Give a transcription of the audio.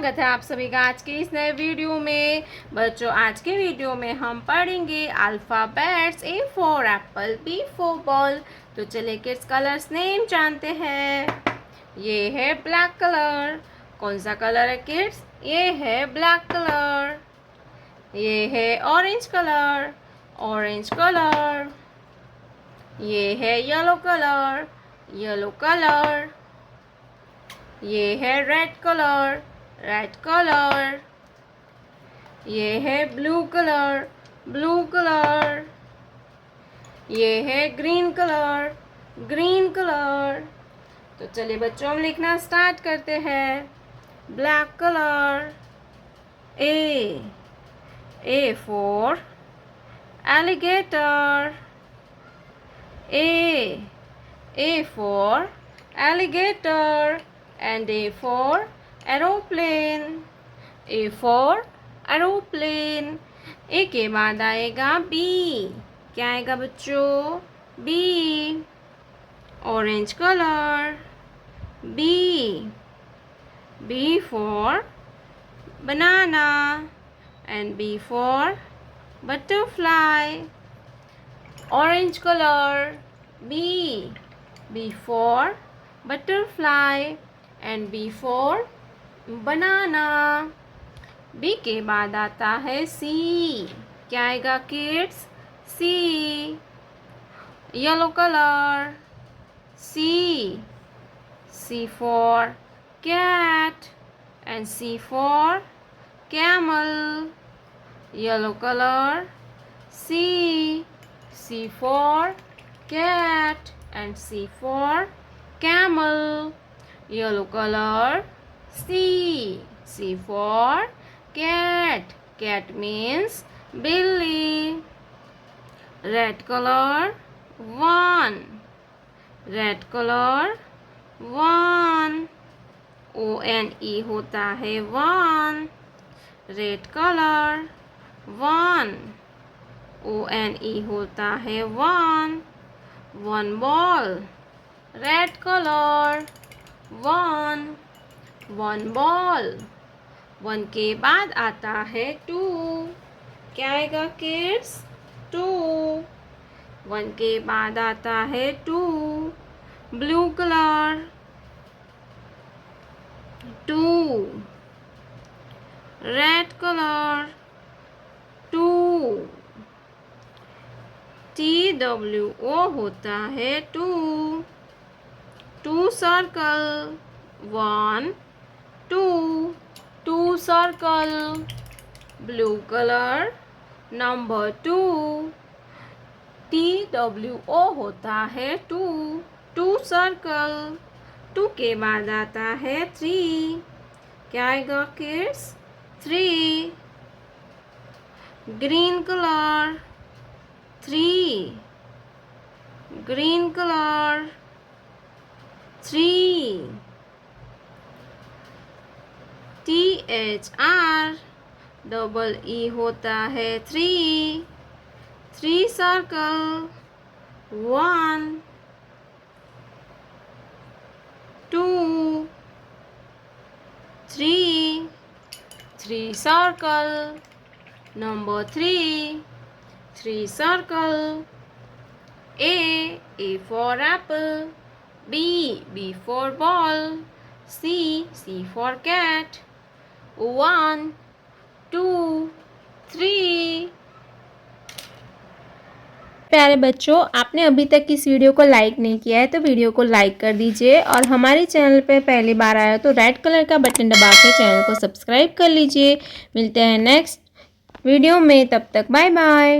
स्वागत है आप सभी का आज के इस नए वीडियो में। बच्चों, आज के वीडियो में हम पढ़ेंगे alphabets. A for apple, B for ball. तो चलिए किड्स कलर्स नेम जानते हैं। ये है ब्लैक कलर। कौन सा कलर है किड्स? ये है ब्लैक कलर। ये है ऑरेंज कलर, ऑरेंज कलर। ये है येलो कलर, येलो कलर। ये है रेड कलर, रेड कलर। ये है ब्लू कलर, ब्लू कलर। ये है ग्रीन कलर, ग्रीन कलर। तो चलिए बच्चों, हम लिखना स्टार्ट करते हैं। Black colour. A for alligator. A for alligator. And A for aeroplane. A for aeroplane. A के बाद आएगा B। क्या आएगा बच्चों? B। Orange colour. B for banana. And B for butterfly. Orange color. B for butterfly and B for banana. B के बाद आता है C। क्या आएगा kids? C। Yellow colour. C for cat and C for camel. Yellow color. C for cat and C for camel. Yellow color. C for cat. Cat means Billy. Red color. 1. Red color. 1. O-N-E होता है 1. Red color. 1. O-N-E होता है 1. 1 ball. Red color. 1 ball. 1 के बाद आता है 2. क्या आएगा किड्स? 2. 1 के बाद आता है 2. Blue colour. 2. Red colour. 2. TWO होता है 2. 2 circle. 1 2. 2 circle. Blue colour. Number 2। TWO होता है 2. 2 सर्कल। 2 के बाद आता है 3। क्या आएगा kids? 3। Green colour. 3. Green colour. 3. THREE होता है 3. 3 circle. 1 2 3. 3 circle. Number 3. 3 circle. A for apple. B for ball. C for cat. 1 2 3. प्यारे बच्चों, आपने अभी तक इस वीडियो को लाइक नहीं किया है तो वीडियो को लाइक कर दीजिए और हमारे चैनल पे पहली बार आया तो रेड कलर का बटन दबा के चैनल को सब्सक्राइब कर लीजिए। मिलते हैं नेक्स्ट वीडियो में, तब तक बाय बाय।